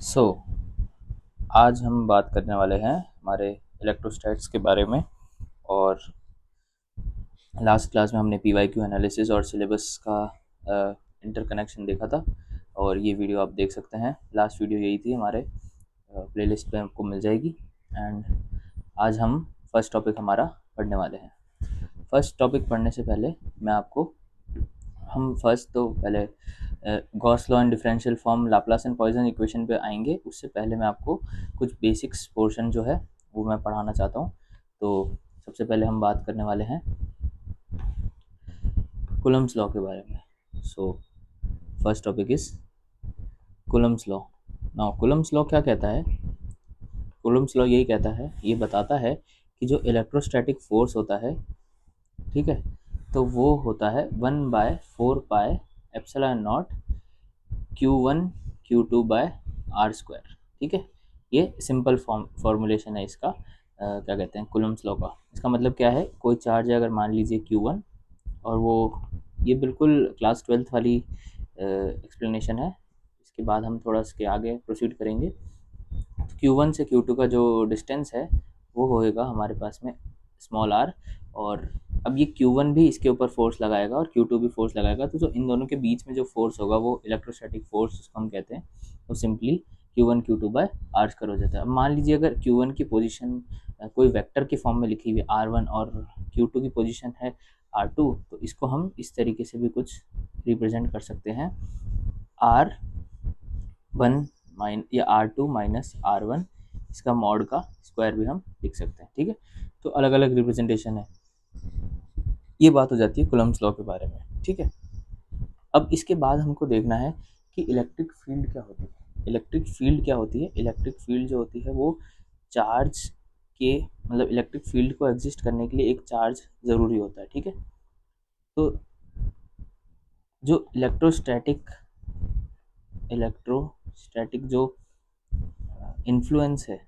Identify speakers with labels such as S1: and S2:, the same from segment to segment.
S1: सो आज हम बात करने वाले हैं हमारे इलेक्ट्रोस्टैट्स के बारे में। और लास्ट क्लास में हमने पीवाईक्यू एनालिसिस और सिलेबस का इंटरकनेक्शन देखा था, और ये वीडियो आप देख सकते हैं। लास्ट वीडियो यही थी, हमारे प्लेलिस्ट पे आपको मिल जाएगी। एंड आज हम फर्स्ट टॉपिक हमारा पढ़ने वाले हैं। फर्स्ट टॉपिक पढ़ने से पहले मैं आपको हम फर्स्ट तो पहले Gauss law and differential form, Laplace and Poisson equation पे आएंगे। उससे पहले मैं आपको कुछ बेसिक्स पोर्शन जो है वो मैं पढ़ाना चाहता हूँ। तो सबसे पहले हम बात करने वाले हैं कूलम्स लॉ के बारे में। So first topic is Coulomb's law. Now Coulomb's law क्या कहता है? कूलम्स लॉ यही कहता है, ये बताता है कि जो इलेक्ट्रोस्टैटिक फोर्स होता है, ठीक है, तो वो होता है 1/4 pi epsilon nought Q1 Q2 by R square. ठीक है, ये सिंपल फॉर्मूलेशन है इसका। क्या कहते हैं, कूलम्स लॉ का। इसका मतलब क्या है, कोई चार्ज है अगर मान लीजिए Q1, और वो ये बिल्कुल क्लास 12th वाली एक्सप्लेनेशन है। इसके बाद हम थोड़ा इसके आगे प्रोसीड करेंगे। तो Q1 से Q2 का जो डिस्टेंस है वो होएगा हमारे पास में स्मॉल r। और अब ये Q1 भी इसके ऊपर फोर्स लगाएगा और Q2 भी फोर्स लगाएगा, तो जो इन दोनों के बीच में जो फोर्स होगा वो इलेक्ट्रोस्टैटिक फोर्स उसको हम कहते हैं। तो simply Q1 Q2 by R square हो जाता है। अब मान लीजिए अगर Q1 की पोजीशन कोई वेक्टर के फॉर्म में लिखी हुई है R1, और Q2 की पोजीशन है R2, तो इसको हम इस तरीके से भी कुछ रिप्रेजेंट कर सकते हैं। R1 या R2 माइनस R1, इसका मॉड का स्क्वायर भी हम लिख सकते हैं। ठीक है, तो अलग अलग रिप्रेजेंटेशन है। ये बात हो जाती है कूलम्स लॉ के बारे में। ठीक है, अब इसके बाद हमको देखना है कि इलेक्ट्रिक फील्ड क्या होती है। इलेक्ट्रिक फील्ड क्या होती है? इलेक्ट्रिक फील्ड जो होती है वो चार्ज के, मतलब इलेक्ट्रिक फील्ड को एग्जिस्ट करने के लिए एक चार्ज ज़रूरी होता है। ठीक है, तो जो इलेक्ट्रोस्टैटिक जो इन्फ्लुएंस है,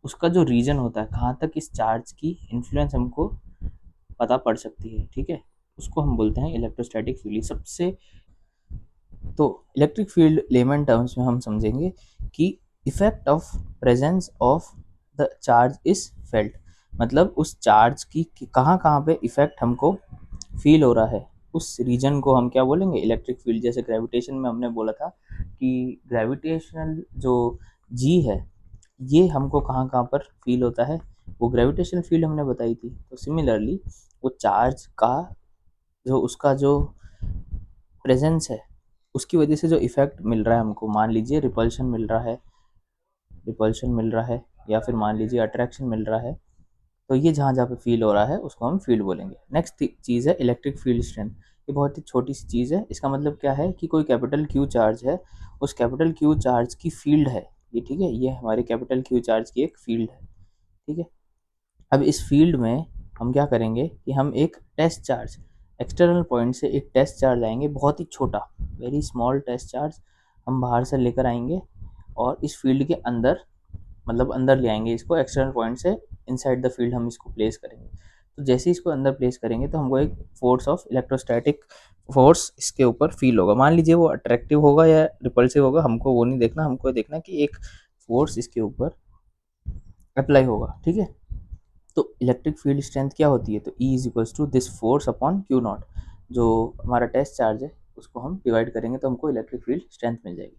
S1: उसका जो रीजन होता है, कहाँ तक इस चार्ज की इन्फ्लुएंस हमको पता पड़ सकती है, ठीक है, उसको हम बोलते हैं इलेक्ट्रोस्टैटिक फील्ड। सबसे तो इलेक्ट्रिक फील्ड लेमन टर्म्स में हम समझेंगे कि effect of presence of the charge is felt. मतलब उस चार्ज की कहाँ कहाँ पे इफेक्ट हमको फील हो रहा है, उस रीजन को हम क्या बोलेंगे, इलेक्ट्रिक फील्ड। जैसे ग्रेविटेशन में हमने बोला था कि ग्रेविटेशनल जो जी है, ये हमको कहाँ कहाँ पर फील होता है, वो ग्रेविटेशनल फील्ड हमने बताई थी। तो सिमिलरली वो चार्ज का जो उसका जो प्रेजेंस है, उसकी वजह से जो इफेक्ट मिल रहा है हमको, मान लीजिए रिपल्शन मिल रहा है, या फिर मान लीजिए अट्रैक्शन मिल रहा है, तो ये जहाँ जहाँ पे फील हो रहा है उसको हम फील्ड बोलेंगे। नेक्स्ट चीज़ है इलेक्ट्रिक फील्ड स्ट्रेंथ। ये बहुत ही छोटी सी चीज़ है। इसका मतलब क्या है कि कोई कैपिटल क्यू चार्ज है, उस कैपिटल क्यू चार्ज की फील्ड है ये। ठीक है, ये हमारे कैपिटल क्यू चार्ज की एक फील्ड है। ठीक है, अब इस फील्ड में हम क्या करेंगे कि हम एक टेस्ट चार्ज, एक्सटर्नल पॉइंट से एक टेस्ट चार्ज लाएंगे, बहुत ही छोटा, वेरी स्मॉल टेस्ट चार्ज हम बाहर से लेकर आएंगे, और इस फील्ड के अंदर, मतलब अंदर ले आएंगे इसको एक्सटर्नल पॉइंट से, इनसाइड द फील्ड हम इसको प्लेस करेंगे। तो जैसे ही इसको अंदर प्लेस करेंगे तो हमको एक फोर्स ऑफ इलेक्ट्रोस्टैटिक फोर्स इसके ऊपर फील होगा। मान लीजिए वो अट्रैक्टिव होगा या रिपल्सिव होगा, हमको वो नहीं देखना, हमको देखना कि एक फोर्स इसके ऊपर अप्लाई होगा। ठीक है, तो इलेक्ट्रिक फील्ड स्ट्रेंथ क्या होती है? तो E is equals to this force upon Q nought. जो हमारा टेस्ट चार्ज है उसको हम डिवाइड करेंगे तो हमको इलेक्ट्रिक फील्ड स्ट्रेंथ मिल जाएगी।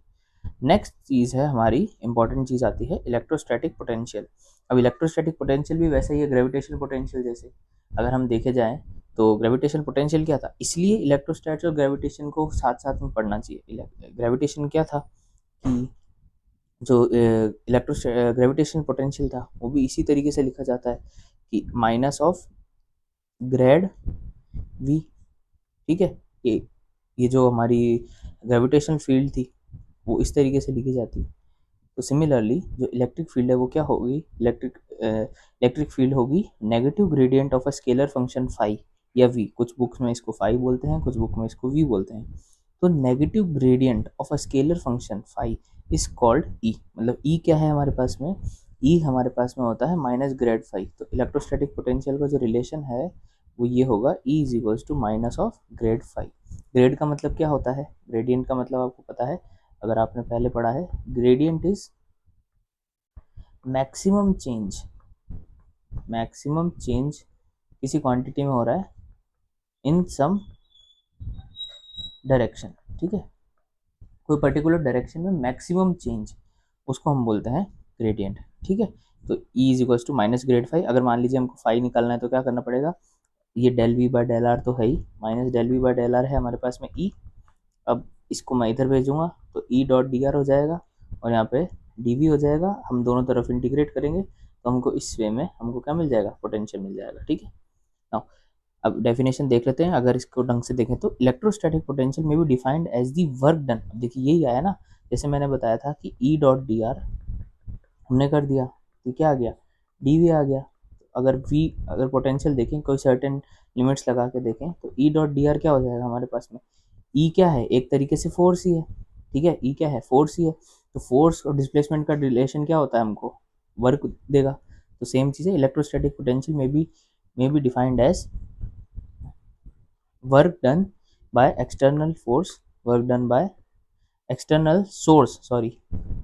S1: नेक्स्ट चीज़ है हमारी इंपॉर्टेंट चीज़ आती है इलेक्ट्रोस्टैटिक पोटेंशियल। अब इलेक्ट्रोस्टैटिक पोटेंशियल भी वैसे ही है ग्रेविटेशनल पोटेंशियल जैसे। अगर हम देखे जाएँ तो ग्रेविटेशनल पोटेंशियल क्या था, इसलिए इलेक्ट्रोस्टैट्स और ग्रेविटेशन को साथ साथ में पढ़ना चाहिए। ग्रेविटेशन क्या था कि जो इलेक्ट्रो ग्रेविटेशन पोटेंशियल था वो भी इसी तरीके से लिखा जाता है कि माइनस ऑफ ग्रेड वी। ठीक है, ये जो हमारी ग्रेविटेशनल फील्ड थी वो इस तरीके से लिखी जाती है। तो सिमिलरली जो इलेक्ट्रिक फील्ड है वो क्या होगी, इलेक्ट्रिक फील्ड होगी negative gradient of a scalar function phi या वी। कुछ बुक्स में इसको फाई बोलते हैं, कुछ बुक में इसको वी बोलते हैं। तो negative gradient of a scalar function phi is called E. मतलब ई क्या है हमारे पास में, ई हमारे पास में होता है माइनस ग्रेड फाई। तो इलेक्ट्रोस्टैटिक पोटेंशियल का जो रिलेशन है वो ये होगा E is equals to minus of grad phi. Grad का मतलब क्या होता है, ग्रेडियंट का मतलब आपको पता है, अगर आपने पहले पढ़ा है, gradient is maximum change, maximum change किसी क्वांटिटी में हो रहा है इन सम डायरेक्शन, ठीक है, कोई पर्टिकुलर डायरेक्शन में मैक्सिमम चेंज, उसको हम बोलते हैं ग्रेडियंट, ठीक है। तो E is equals to minus grad phi. अगर मान लीजिए हमको फाई निकालना है तो क्या करना पड़ेगा, ये del V by del R तो है ही, minus del V by del R है हमारे पास में E। अब इसको मैं इधर भेजूंगा तो E डॉट डी आर हो जाएगा और यहाँ पे डी वी हो जाएगा, हम दोनों तरफ इंटीग्रेट करेंगे तो हमको इस वे में हमको क्या मिल जाएगा, पोटेंशियल मिल जाएगा, ठीक है। नाउ अब डेफिनेशन देख लेते हैं, अगर इसको ढंग से देखें तो इलेक्ट्रोस्टैटिक पोटेंशियल में भी defined as the work done. देखिए यही आया ना, जैसे मैंने बताया था कि ई डॉट डी आर हमने कर दिया तो क्या आ गया, डी वी आ गया। अगर वी, अगर पोटेंशियल देखें कोई सर्टेन लिमिट्स लगा के देखें तो ई डॉट डी आर क्या हो जाएगा हमारे पास में, ई क्या है, एक तरीके से फोर्स ही है, ठीक है, ई क्या है, फोर्स ही है। तो फोर्स और डिस्प्लेसमेंट का रिलेशन क्या होता है, हमको वर्क देगा। तो सेम चीज़ है, इलेक्ट्रोस्टैटिक पोटेंशियल में be defined as work done by external force, work done by external source sorry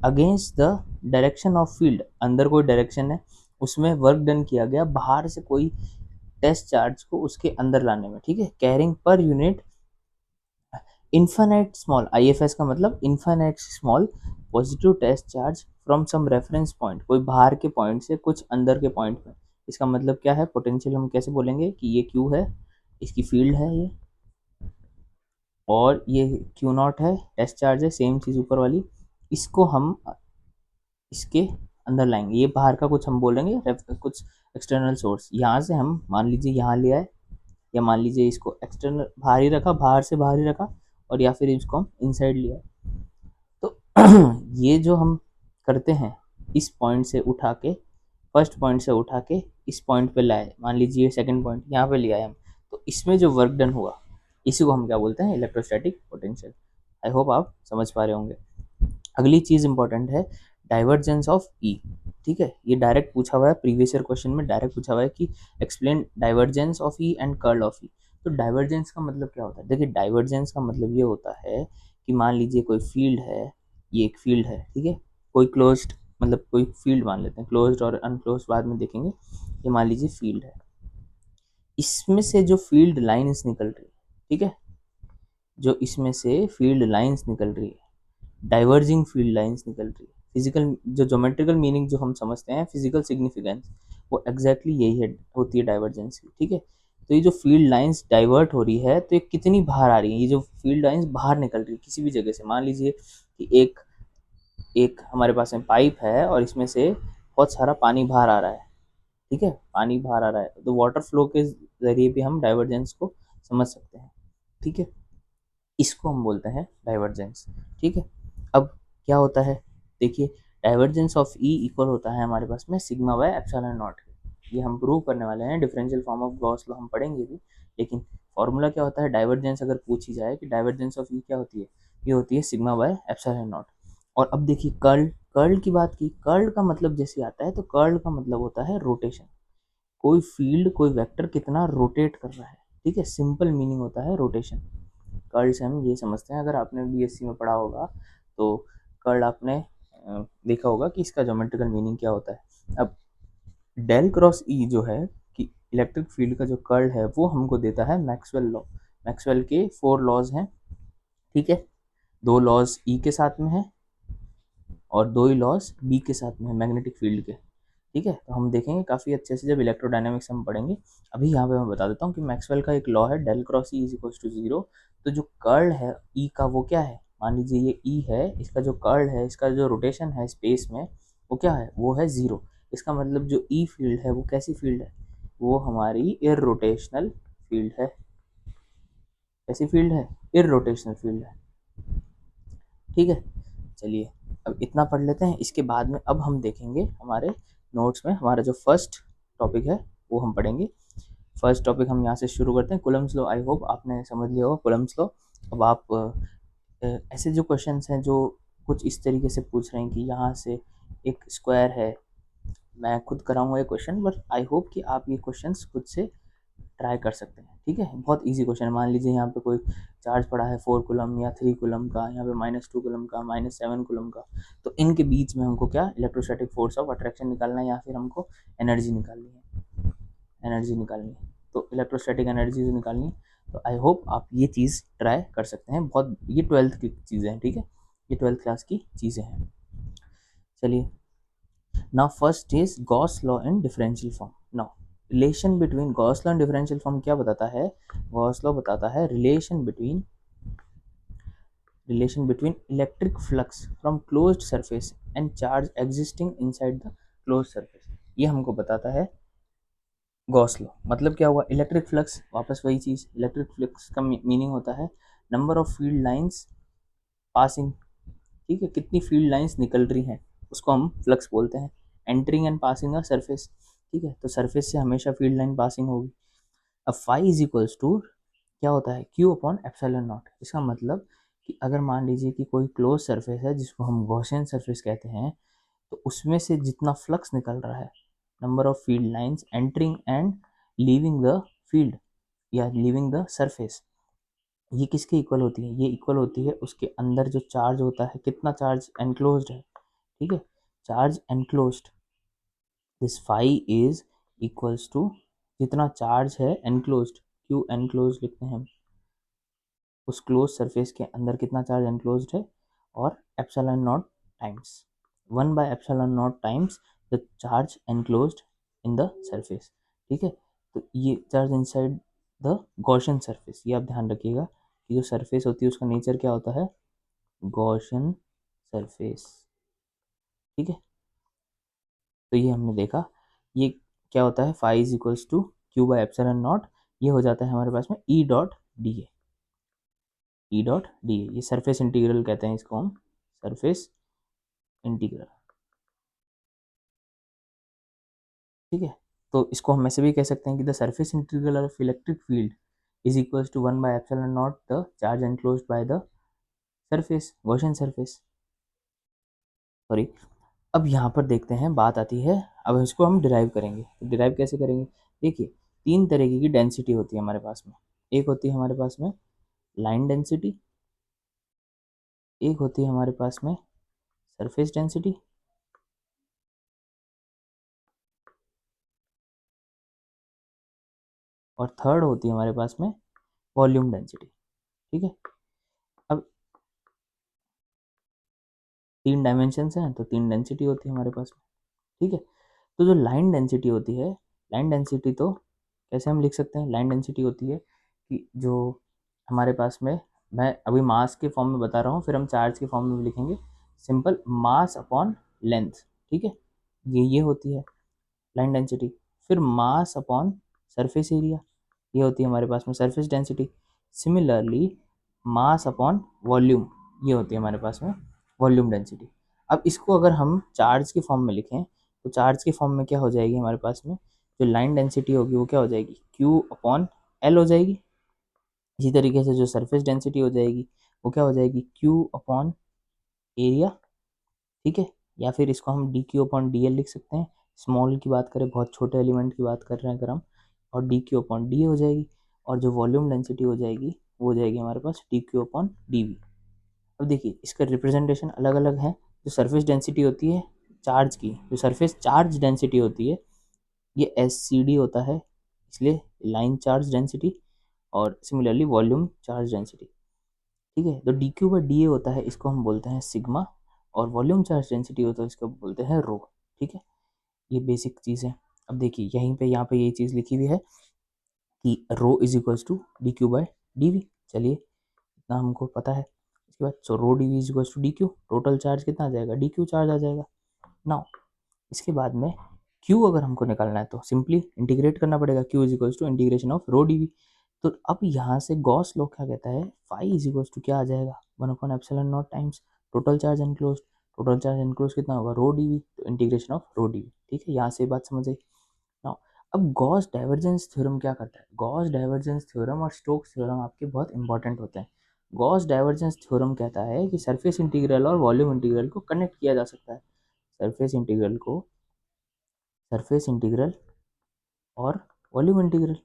S1: against the direction of field. अंदर कोई डायरेक्शन है उसमें वर्क डन किया गया बाहर से कोई टेस्ट चार्ज को उसके अंदर लाने में, ठीक है, carrying per unit infinite small, IFS का मतलब infinite small positive test charge from some reference point, कोई बाहर के पॉइंट से कुछ अंदर के पॉइंट में। इसका मतलब क्या है, पोटेंशियल हम कैसे बोलेंगे कि ये Q है, इसकी फील्ड है ये, और ये Q0 है, टेस्ट चार्ज है, सेम चीज़ ऊपर वाली, इसको हम इसके अंदर लाएंगे, ये बाहर का कुछ हम बोलेंगे कुछ एक्सटर्नल सोर्स, यहाँ से हम मान लीजिए यहाँ ले आए, या मान लीजिए इसको एक्सटर्नल बाहर ही रखा, बाहर से बाहर ही रखा, और या फिर इसको हम इनसाइड लिया। तो ये जो हम करते हैं, इस पॉइंट से उठा के, फर्स्ट पॉइंट से उठा के इस पॉइंट पे लाए, मान लीजिए सेकंड पॉइंट यहाँ पे लिया है हम, तो इसमें जो वर्क डन हुआ इसी को हम क्या बोलते हैं, इलेक्ट्रोस्टैटिक पोटेंशियल। आई होप आप समझ पा रहे होंगे। अगली चीज़ इंपॉर्टेंट है डाइवर्जेंस ऑफ ई, ठीक है, ये डायरेक्ट पूछा हुआ है, प्रीवियस ईयर क्वेश्चन में डायरेक्ट पूछा हुआ है कि explain divergence of E and curl of E. तो डाइवर्जेंस का मतलब क्या होता है, देखिए डाइवर्जेंस का मतलब ये होता है कि मान लीजिए कोई फील्ड है, ये एक फील्ड है, ठीक है, कोई क्लोज्ड, मतलब कोई फील्ड मान लेते हैं, क्लोज्ड और अनक्लोज्ड बाद में देखेंगे, ये मान लीजिए फील्ड है, इसमें से जो फील्ड लाइंस निकल रही है, ठीक है, जो इसमें से फील्ड लाइंस निकल रही है, डाइवर्जिंग फील्ड लाइंस निकल रही है, फिजिकल जो ज्योमेट्रिकल मीनिंग जो हम समझते हैं, फिजिकल सिग्निफिकेंस, वो एग्जैक्टली यही है, होती है डाइवर्जेंस की, ठीक है। तो ये जो फील्ड लाइंस डाइवर्ट हो रही है तो ये कितनी बाहर आ रही है, ये जो फील्ड लाइंस बाहर निकल रही है किसी भी जगह से, मान लीजिए कि एक एक हमारे पास में पाइप है और इसमें से बहुत सारा पानी बाहर आ रहा है, ठीक है, पानी बाहर आ रहा है, तो वाटर फ्लो के जरिए भी हम डाइवर्जेंस को समझ सकते हैं, ठीक है, इसको हम बोलते हैं डाइवर्जेंस, ठीक है। अब क्या होता है, देखिए डाइवर्जेंस ऑफ ई इक्वल होता है हमारे पास में सिग्मा बाय एप्सिलॉन नॉट, ये हम प्रूव करने वाले हैं, differential form of Gauss law हम पढ़ेंगे भी, लेकिन फॉर्मूला क्या होता है डाइवर्जेंस, अगर पूछी जाए कि डाइवर्जेंस ऑफ ई क्या होती है, ये होती है सिग्मा बाय एप्सिलॉन नॉट। और अब देखिए कर्ल, कर्ल की बात की, कर्ल का मतलब जैसे आता है तो कर्ल का मतलब होता है रोटेशन, कोई फील्ड कोई वेक्टर कितना रोटेट कर रहा है, ठीक है, सिंपल मीनिंग होता है रोटेशन। कर्ल से हम ये समझते हैं, अगर आपने BSc में पढ़ा होगा तो कर्ल आपने देखा होगा कि इसका ज्योमेट्रिकल मीनिंग क्या होता है। अब डेल क्रॉस ई जो है कि इलेक्ट्रिक फील्ड का जो कर्ल है वो हमको देता है मैक्सवेल लॉ, मैक्सवेल के 4 लॉज हैं, ठीक है, 2 लॉज ई के साथ में है और 2 ही लॉज बी के साथ में है मैग्नेटिक फील्ड के, ठीक है। तो हम देखेंगे काफ़ी अच्छे से जब इलेक्ट्रोडायनेमिक्स हम पढ़ेंगे। अभी यहाँ पे मैं बता देता हूँ कि मैक्सवेल का एक लॉ है del cross E is equals to 0। तो जो कर्ल है ई का वो क्या है, मान लीजिए ये ई है, इसका जो कर्ल है, इसका जो रोटेशन है स्पेस में वो क्या है, वो है 0। इसका मतलब जो ई फील्ड है वो कैसी फील्ड है, वो हमारी इररोटेशनल फील्ड है, कैसी फील्ड है, इररोटेशनल फील्ड है, ठीक है। चलिए अब इतना पढ़ लेते हैं, इसके बाद में अब हम देखेंगे हमारे नोट्स में हमारा जो फर्स्ट टॉपिक है वो हम पढ़ेंगे। फर्स्ट टॉपिक हम यहाँ से शुरू करते हैं, कूलम्स लॉ। आई होप आपने समझ लिया होगा कूलम्स लॉ। अब आप ऐसे जो क्वेश्चंस हैं जो कुछ इस तरीके से पूछ रहे हैं कि यहाँ से एक स्क्वायर है, मैं खुद कराऊंगा ये क्वेश्चन, बट आई होप कि आप ये क्वेश्चंस खुद से ट्राई कर सकते हैं, ठीक है। बहुत ईजी क्वेश्चन है। मान लीजिए यहाँ पे कोई चार्ज पड़ा है 4 कूलम या 3 कूलम का, यहाँ पे -2 कूलम का, -7 कूलम का, तो इनके बीच में हमको क्या इलेक्ट्रोस्टैटिक फोर्स ऑफ अट्रैक्शन निकालना है या फिर हमको एनर्जी निकालनी है, एनर्जी निकालनी है। तो इलेक्ट्रोस्टैटिक एनर्जी निकालनी है। तो आई होप आप ये चीज़ ट्राई कर सकते हैं। बहुत ये 12th की चीज़ें हैं, ठीक है, ये 12th क्लास की चीज़ें हैं। चलिए, now first is Gauss law in differential form. Now relation between Gauss law and differential form क्या बताता है? गॉस लॉ बताता है relation between electric flux from closed surface and charge existing inside the closed surface. ये हमको बताता है Gauss law. मतलब क्या हुआ? इलेक्ट्रिक फ्लक्स, वापस वही चीज़, इलेक्ट्रिक फ्लक्स का मीनिंग होता है number of field lines passing, ठीक है, कितनी फील्ड लाइंस निकल रही हैं उसको हम फ्लक्स बोलते हैं। Entering and passing a surface, ठीक है, तो सरफेस से हमेशा फील्ड लाइन पासिंग होगी। अब फाई इज इक्वल्स टू क्या होता है? Q upon epsilon not. इसका मतलब कि अगर मान लीजिए कि कोई क्लोज सरफेस है जिसको हम गॉसियन सरफेस कहते हैं, तो उसमें से जितना फ्लक्स निकल रहा है, number of field lines entering and leaving the field या लीविंग द सरफेस, ये किसके इक्वल होती है? ये इक्वल होती है उसके अंदर जो चार्ज होता है, कितना चार्ज एनक्लोज्ड है, ठीक है, charge enclosed. This phi is equals to जितना चार्ज है एनक्लोज्ड, क्यू एनक्लोज्ड लिखते हैं हम, उस क्लोज सरफेस के अंदर कितना चार्ज एनक्लोज्ड है, और एप्सिलॉन नॉट टाइम्स 1/एप्सिलॉन naught times the charge enclosed in the surface, ठीक है। तो ये charge inside the Gaussian surface, ये आप ध्यान रखिएगा कि जो सरफेस होती है उसका नेचर क्या होता है? गॉसियन सरफेस, ठीक है। तो ये हमने देखा, ये क्या होता है? Phi is equals to Q by epsilon not, ये हो जाता है हमारे पास में E dot D A, E dot D A, ये सरफेस इंटीग्रल कहते हैं इसको हम, सरफेस इंटीग्रल, ठीक है। तो इसको हम ऐसे भी कह सकते हैं कि the surface integral of electric field is equals to 1/एप्सिलॉन naught the charge enclosed by the surface, Gaussian surface, sorry. अब यहाँ पर देखते हैं, बात आती है, अब इसको हम डिराइव करेंगे। तो डिराइव कैसे करेंगे? देखिए, तीन तरीके की डेंसिटी होती है हमारे पास में। एक होती है हमारे पास में लाइन डेंसिटी, एक होती है हमारे पास में सरफेस डेंसिटी, और थर्ड होती है हमारे पास में वॉल्यूम डेंसिटी, ठीक है। अब तीन डायमेंशंस हैं तो तीन डेंसिटी होती है हमारे पास में, ठीक है। तो जो लाइन डेंसिटी होती है, लाइन डेंसिटी तो कैसे हम लिख सकते हैं? लाइन डेंसिटी होती है कि जो हमारे पास में, मैं अभी मास के फॉर्म में बता रहा हूँ, फिर हम चार्ज के फॉर्म में भी लिखेंगे, सिंपल मास अपॉन लेंथ, ठीक है, ये होती है लाइन डेंसिटी। फिर मास अपॉन सरफेस एरिया, ये होती है हमारे पास में surface density. Similarly mass upon volume, ये होती है हमारे पास में वॉल्यूम डेंसिटी। अब इसको अगर हम चार्ज के फॉर्म में लिखें, तो चार्ज के फॉर्म में क्या हो जाएगी हमारे पास में? जो लाइन डेंसिटी होगी वो क्या हो जाएगी? क्यू अपॉन एल हो जाएगी। इसी तरीके से जो सरफेस डेंसिटी हो जाएगी वो क्या हो जाएगी? क्यू अपॉन एरिया, ठीक है। या फिर इसको हम D Q upon D L लिख सकते हैं। स्मॉल की बात करें, बहुत छोटे एलिमेंट की बात कर रहे हैं अगर हम, और डी क्यू अपॉन डी हो जाएगी। और जो वॉल्यूम डेंसिटी हो जाएगी वो हो जाएगी हमारे पास D Q upon D V. अब देखिए, इसका रिप्रेजेंटेशन अलग अलग है। जो सरफेस डेंसिटी होती है चार्ज की, जो सरफेस चार्ज डेंसिटी होती है, ये एस सी डी होता है, इसलिए लाइन चार्ज डेंसिटी, और सिमिलरली वॉल्यूम चार्ज डेंसिटी, ठीक है। तो D Q by D A होता है, इसको हम बोलते हैं सिग्मा, और वॉल्यूम चार्ज डेंसिटी होता है इसको बोलते हैं रो, ठीक है। ये बेसिक चीज़ है। अब देखिए यहीं पे, यहाँ पे ये चीज़ लिखी हुई है कि rho is equals to D Q by D V. चलिए, इतना हमको पता है। इसके बाद so rho D V is equals to D Q, total charge कितना आ जाएगा? डी क्यू चार्ज आ जाएगा। नाउ इसके बाद में Q अगर हमको निकालना है तो सिंपली इंटीग्रेट करना पड़ेगा, Q is equals to integration of rho D V. तो अब यहाँ से गॉस लॉ क्या कहता है? फाई इज इक्वल्स टू क्या आ जाएगा? 1/एप्सिलॉन naught times total charge enclose, total charge enclose कितना होगा? रो डी वी, तो integration of rho D V, ठीक है। यहाँ से बात समझ आई। नाउ अब गॉस डाइवर्जेंस थ्योरम क्या करता है? गॉस डाइवर्जेंस थ्योरम और स्टोक्स थ्योरम आपके बहुत इंपॉर्टेंट होते हैं। गॉस डाइवर्जेंस थ्योरम कहता है कि सरफेस इंटीग्रल और वॉल्यूम इंटीग्रल को कनेक्ट किया जा सकता है। सरफेस इंटीग्रल को, सरफेस इंटीग्रल और वॉल्यूम इंटीग्रल,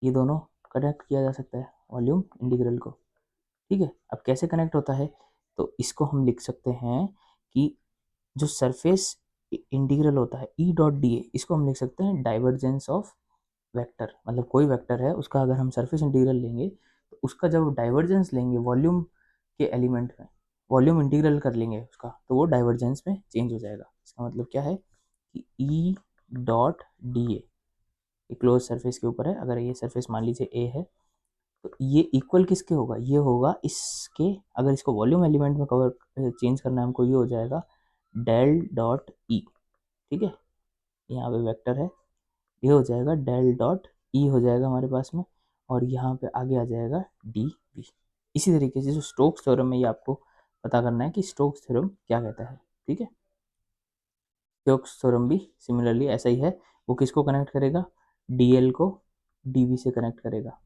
S1: ये दोनों कनेक्ट किया जा सकता है वॉल्यूम इंटीग्रल को, ठीक है। अब कैसे कनेक्ट होता है, तो इसको हम लिख सकते हैं कि जो सरफेस इंटीग्रल होता है ई डॉट डी ए, इसको हम लिख सकते हैं डाइवर्जेंस ऑफ वेक्टर। मतलब कोई वेक्टर है उसका अगर हम सरफेस इंटीग्रल लेंगे तो उसका जब डाइवर्जेंस लेंगे वॉल्यूम के एलिमेंट में, वॉल्यूम इंटीग्रल कर लेंगे उसका, तो वो डाइवर्जेंस में चेंज हो जाएगा। इसका मतलब क्या है कि ई डॉट डी ए क्लोज सरफेस के ऊपर है, अगर ये सरफेस मान लीजिए ए है, तो ये इक्वल किसके होगा, ये होगा इसके, अगर इसको वॉल्यूम एलिमेंट में कवर चेंज करना है हमको, ये हो जाएगा डेल डॉट ई, ठीक है। यहाँ पे वेक्टर है, ये हो जाएगा डेल डॉट ई हो जाएगा हमारे पास में, और यहाँ पे आगे आ जाएगा डी वी। इसी तरीके से जो स्टोक्स थ्योरम है, ये आपको पता करना है कि स्टोक्स थ्योरम क्या कहता है, ठीक है। स्टोक्स थ्योरम भी सिमिलरली ऐसा ही है, वो किसको कनेक्ट करेगा, डीएल को डीवी से कनेक्ट करेगा,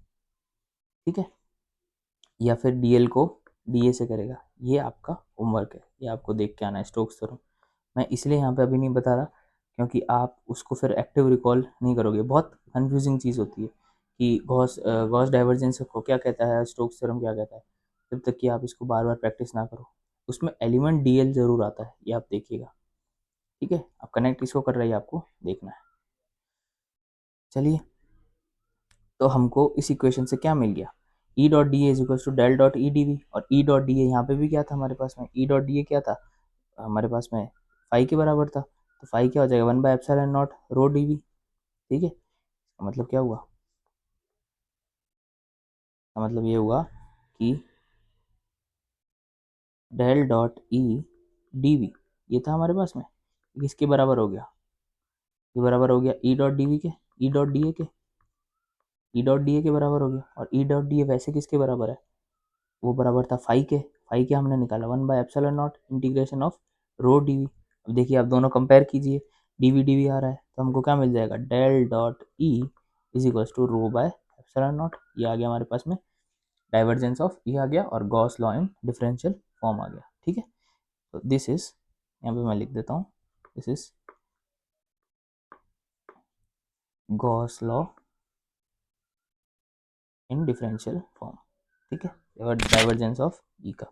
S1: ठीक है, या फिर डीएल को डीए से करेगा। ये आपका होमवर्क है, ये आपको देख के आना है स्टोक्स थ्योरम। मैं इसलिए यहाँ पे अभी नहीं बता रहा क्योंकि आप उसको फिर एक्टिव रिकॉल नहीं करोगे, बहुत कंफ्यूजिंग चीज़ होती है कि गॉस गॉस डाइवर्जेंस को क्या कहता है, स्टोक्स थ्योरम क्या कहता है, जब तक कि आप इसको बार बार प्रैक्टिस ना करो। उसमें एलिमेंट डीएल जरूर आता है, ये आप देखिएगा, ठीक है। अब कनेक्ट इसको कर रही है आपको देखना है। चलिए, तो हमको इस इक्वेशन से क्या मिल गया, E dot D as equal to del dot E D V, और ई डॉट डी ए यहाँ पे भी क्या था हमारे पास में, ई डॉट डी ए क्या था हमारे पास में, फाई के बराबर था, तो फाई क्या हो जाएगा, 1/एप्सिलॉन नॉट रो डी वी, ठीक है। मतलब क्या हुआ, मतलब ये हुआ कि del dot E D V, ये था हमारे पास में, किसके बराबर हो गया, ये बराबर हो गया ई डॉट डी वी के, ई डॉट डी ए के, ई डॉट डी ए के बराबर हो गया। और ई डॉट डी ए वैसे किसके बराबर है, वो बराबर था फाई के, फाई के हमने निकाला 1/एप्सिलॉन naught integration of rho D V. अब देखिए आप दोनों कंपेयर कीजिए, डी वी आ रहा है, तो हमको क्या मिल जाएगा, del dot E is equal to rho by epsilon not, ये आ गया हमारे पास में, डाइवर्जेंस ऑफ ई आ गया, और Gauss law in differential form आ गया, ठीक है। तो दिस इज, यहाँ पे मैं लिख देता हूँ, this is Gauss law in differential form, ठीक है, डाइवर्जेंस ऑफ ई का।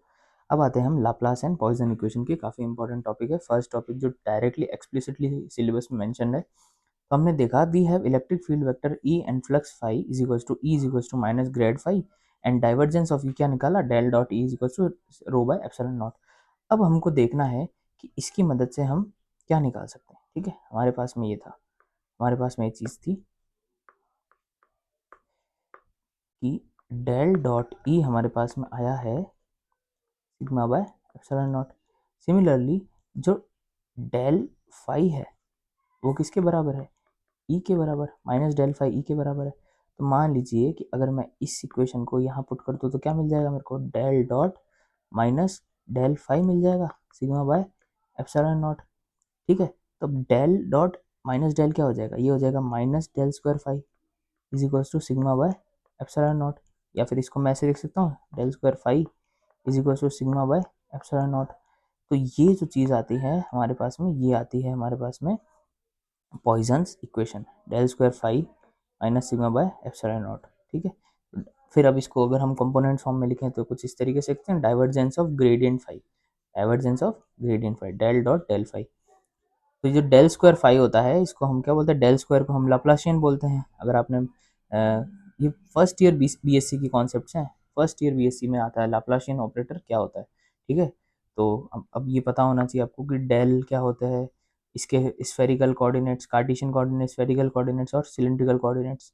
S1: अब आते हैं हम लाप्लास एंड पॉइसन इक्वेशन की, काफ़ी इंपॉर्टेंट टॉपिक है, फर्स्ट टॉपिक जो डायरेक्टली एक्सप्लिसिटली सिलेबस में मेंशन है। तो हमने देखा we have electric field vector E and flux phi is equal to E is equal to minus grad phi, and divergence of E क्या निकाला, del dot E is equal to rho by epsilon naught. अब हमको देखना है कि इसकी मदद से हम क्या निकाल सकते हैं, ठीक है। हमारे पास में ये था, हमारे पास में एक चीज़ थी कि डेल डॉट ई हमारे पास में आया है sigma by epsilon not. Similarly जो डेल फाई है वो किसके बराबर है, ई के बराबर, माइनस डेल फाई ई के बराबर है। तो मान लीजिए कि अगर मैं इस इक्वेशन को यहाँ पुट कर दूँ तो क्या मिल जाएगा मेरे को, del dot minus del phi मिल जाएगा सिग्मा बाय एप्सिलॉन नॉट, ठीक है। तो डेल डॉट माइनस डेल क्या हो जाएगा, ये हो जाएगा minus del square phi is equal to sigma by epsilon naught, या फिर इसको मैं ऐसे लिख सकता हूँ, del square phi is equal to sigma by epsilon naught. तो ये जो चीज़ आती है हमारे पास में, ये आती है हमारे पास में Poisson's equation, del square phi minus sigma by epsilon naught, ठीक है। फिर अब इसको अगर हम कंपोनेंट फॉर्म में लिखें तो कुछ इस तरीके से लिखते हैं, divergence of gradient phi, divergence of gradient phi, del dot del phi. तो जो डेल स्क्वायर फाई होता है इसको हम क्या बोलते हैं, डेल स्क्वायर को हम लाप्लाशियन बोलते हैं। अगर आपने ये फर्स्ट ईयर बीएससी की कॉन्सेप्ट्स हैं, फर्स्ट ईयर बीएससी में आता है लाप्लाशियन ऑपरेटर क्या होता है, ठीक है। तो अब ये पता होना चाहिए आपको कि डेल क्या होता है, इसके spherical coordinates, Cartesian coordinates, spherical coordinates और cylindrical coordinates.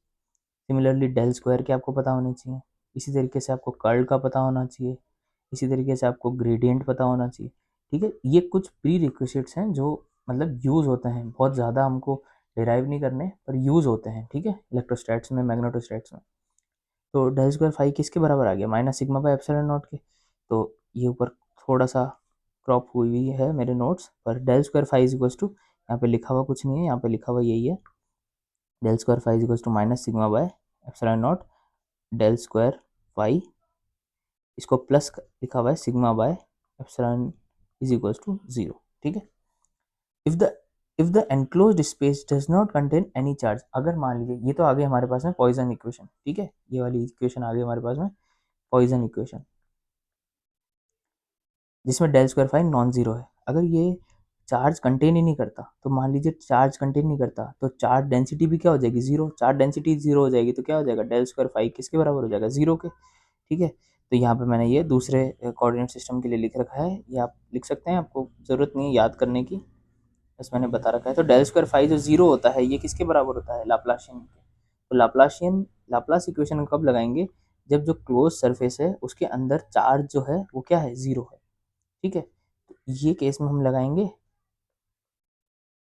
S1: Similarly del square के आपको पता होने चाहिए, इसी तरीके से आपको कर्ल का पता होना चाहिए, इसी तरीके से आपको ग्रेडियंट पता होना चाहिए, ठीक है। ये कुछ प्री रिक्विजिट्स हैं जो मतलब यूज़ होते हैं, बहुत ज़्यादा हमको डिराइव नहीं करने पर यूज़ होते हैं, ठीक है, इलेक्ट्रोस्टैट्स में, मैग्नेटोस्टैट्स में। तो डेल स्क्वायर फाई किसके बराबर आ गया, minus sigma by epsilon not के। तो ये ऊपर थोड़ा सा क्रॉप हुई हुई है मेरे नोट्स पर, del square phi is equal to, यहाँ पे लिखा हुआ कुछ नहीं है, यहाँ पे लिखा हुआ यही है, del square phi is equal to minus sigma by epsilon naught del square phi, इसको प्लस लिखा हुआ है sigma by epsilon is equal to 0, ठीक है। If the if the enclosed space does not contain any charge, अगर मान लीजिए ये तो आ गई हमारे पास में पॉइजन इक्वेशन, ठीक है, ये वाली इक्वेशन आ गई हमारे पास में पॉइजन इक्वेशन, जिसमें del square phi non zero है। अगर ये चार्ज कंटेन ही नहीं करता, तो मान लीजिए चार्ज कंटेन नहीं करता, तो चार्ज डेंसिटी भी क्या हो जाएगी, जीरो। चार्ज डेंसिटी जीरो हो जाएगी तो क्या हो जाएगा, डेल स्क्वायर फाई किसके बराबर हो जाएगा, जीरो के, ठीक है। तो यहाँ पे मैंने ये दूसरे कोऑर्डिनेट सिस्टम के लिए लिख रखा है, ये आप लिख सकते हैं, आपको ज़रूरत नहीं है याद करने की, बस मैंने बता रखा है। तो डेल स्क्वायर फाई जो जीरो होता है ये किसके बराबर होता है, लाप्लाशियन के। तो लाप्लास इक्वेशन कब लगाएंगे, जब जो क्लोज सरफेस है उसके अंदर चार्ज जो है वो क्या है, जीरो है, ठीक है। तो ये केस में हम लगाएंगे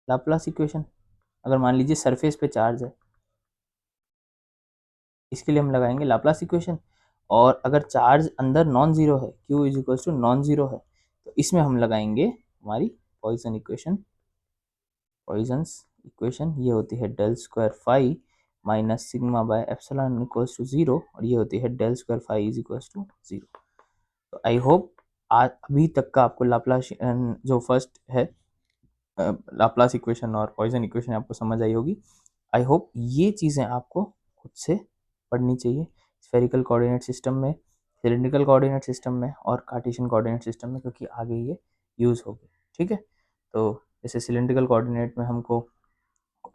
S1: लाप्लास इक्वेशन। अगर मान लीजिए सरफेस पे चार्ज है, इसके लिए हम लगाएंगे लाप्लास इक्वेशन। और अगर चार्ज अंदर नॉन जीरो है, Q is equals to non zero है, तो इसमें हम लगाएंगे हमारी पॉइसन इक्वेशन। पॉइजन्स इक्वेशन ये होती है del square phi minus sigma by epsilon equals to zero, और ये होती है del square phi is equals to zero. तो आई होप आज अभी तक का आपको लाप्लास जो फर्स्ट है लाप्लास इक्वेशन और पॉइसन इक्वेशन आपको समझ आई होगी। आई होप ये चीज़ें आपको खुद से पढ़नी चाहिए, स्फेरिकल कोऑर्डिनेट सिस्टम में, सिलिंड्रिकल कोऑर्डिनेट सिस्टम में और कार्टेशियन कोऑर्डिनेट सिस्टम में, क्योंकि आगे ये यूज़ होगी, ठीक है। तो जैसे सिलिंड्रिकल कोऑर्डिनेट में हमको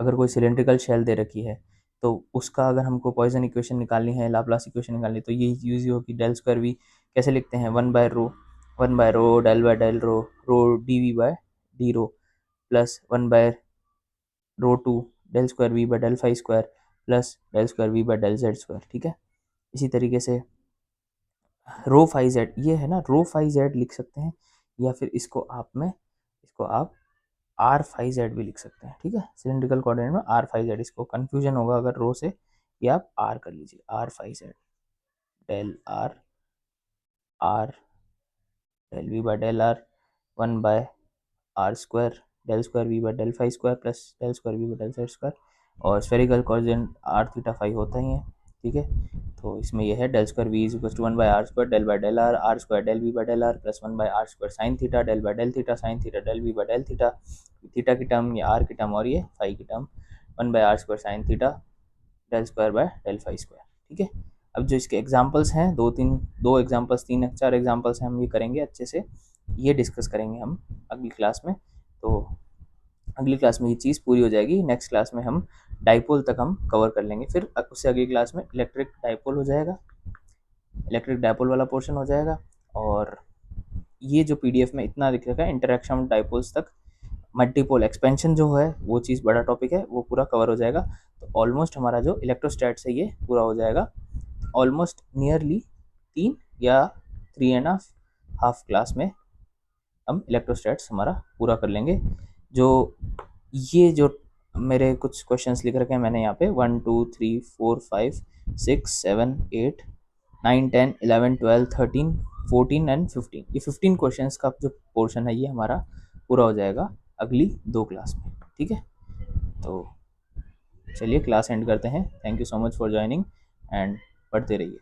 S1: अगर कोई सिलिंड्रिकल शेल दे रखी है, तो उसका अगर हमको पॉइसन इक्वेशन निकालनी है, लाप्लास इक्वेशन निकालनी है, तो ये यूज होगी डेल स्क्वायर वी कैसे लिखते हैं, one by rho del rho D V by D rho plus one by rho two del square V by del phi square plus del square V by del Z square, ठीक है। इसी तरीके से रो phi Z ये है ना, रो phi Z लिख सकते हैं, या फिर इसको आप आर फाई जेड भी लिख सकते हैं, ठीक है। सिलिंड्रिकल कोऑर्डिनेट में आर फाई जेड, इसको कंफ्यूजन होगा अगर रो से, ये आप आर कर लीजिए, R phi Z del R del V by del R one by R square del square V by del phi square plus del square V by del Z square, और spherical coordinate R theta phi होता ही है, ठीक है। तो इसमें यह है del square V is equal to one by R square del by del R square del V by del R plus one by R square sine theta del by del theta sine theta del V by del theta, theta की term, ये R की term और ये phi की term, one by R square sine theta del square by del phi square, ठीक है। अब जो इसके एग्जांपल्स हैं, दो एग्जांपल्स, तीन चार एग्जांपल्स हैं, हम ये करेंगे अच्छे से, ये डिस्कस करेंगे हम अगली क्लास में। तो अगली क्लास में ये चीज़ पूरी हो जाएगी, नेक्स्ट क्लास में हम डाइपोल तक हम कवर कर लेंगे, फिर उससे अगली क्लास में इलेक्ट्रिक डाइपोल हो जाएगा, इलेक्ट्रिक डाइपोल वाला पोर्शन हो जाएगा। और ये जो पीडीएफ में इतना लिख रखा है इंटरेक्शन डाइपोल्स तक, मल्टीपोल एक्सपेंशन जो है वो चीज़ बड़ा टॉपिक है, वो पूरा कवर हो जाएगा। तो ऑलमोस्ट हमारा जो इलेक्ट्रोस्टैट्स है ये पूरा हो जाएगा, ऑलमोस्ट नियरली 3 या 3.5 क्लास में हम इलेक्ट्रोस्टैट्स हमारा पूरा कर लेंगे। जो ये जो मेरे कुछ क्वेश्चंस लिख रखे हैं मैंने यहाँ पे 1 2 3 4 5 6 7 8 9 10 11 12 13 14 एंड 15, ये 15 क्वेश्चंस का जो पोर्शन है ये हमारा पूरा हो जाएगा अगली 2 क्लास में, ठीक है। तो चलिए क्लास एंड करते हैं, thank you so much for joining and पढ़ते रहिए।